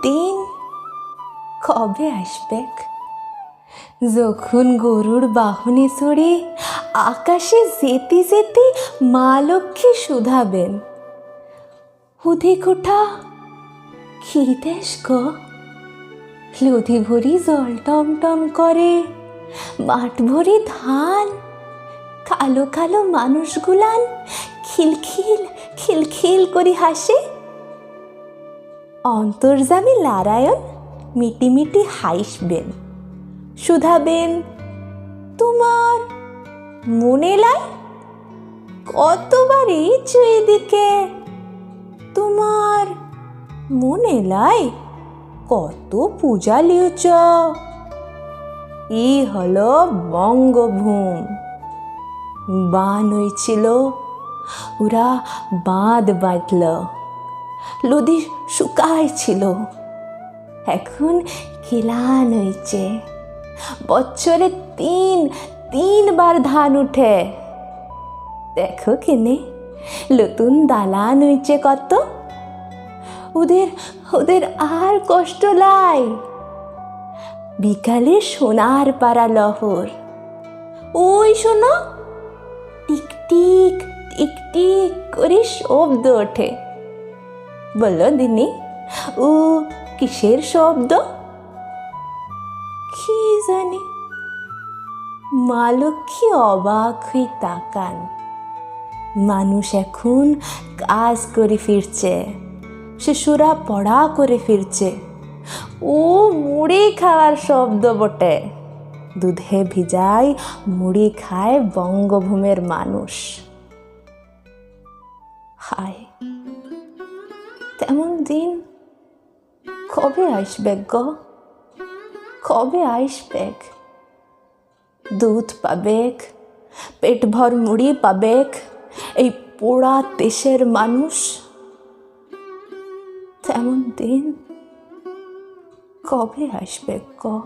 দিন কবে আসবে? যখন গরুর বাহনে চড়ে আকাশে যেতে যেতে মা লক্ষ্মী শুধাবেন, হুদে কোঠা কি দেশ গো? লধি ভরি জল টমটম করে, মাঠ ভরি ধান, কালো কালো মানুষগুলান খিলখিল খিলখিল করে হাসে। অন্তর্যামী নারায়ণ মিটি মিটি হাসবেন, শুধাবেন, তোমার মনে লাই কতবারই চুয়ে দিকে? তোমার মনে লাই কত পূজা লিউচ? ই হলো বঙ্গভূম। বান হয়েছিল, ওরা বাঁধ বাঁধল, নদী শুকায় ছিল, এখন খিলান হয়েছে। বছরে তিনবার ধান উঠে। দেখো কেনে নতুন দালান হয়েছে কত। ওদের আর কষ্ট লাই। বিকালে সোনার পাড়া লহর, ওই শোনো টিক টিক টিক টিক করে শব্দ ওঠে। বলো দিনি, ও কিসের শব্দ? কি জানি। মা লক্ষ্মী অবাক হয়ে তাকান। মানুষ এখন কাজ করে ফিরছে, শিশুরা পড়া করে ফিরছে। ও মুড়ি খাওয়ার শব্দ বটে। দুধে ভিজাই মুড়ি খায় বঙ্গভূমের মানুষ। হায়, তেমন দিন কবে আসবে গো? কবে আসবে? দুধ পাবেক, পেট ভর মুড়ি পাবেক এই পোড়া দেশের মানুষ। তেমন দিন কবে আসবে গো?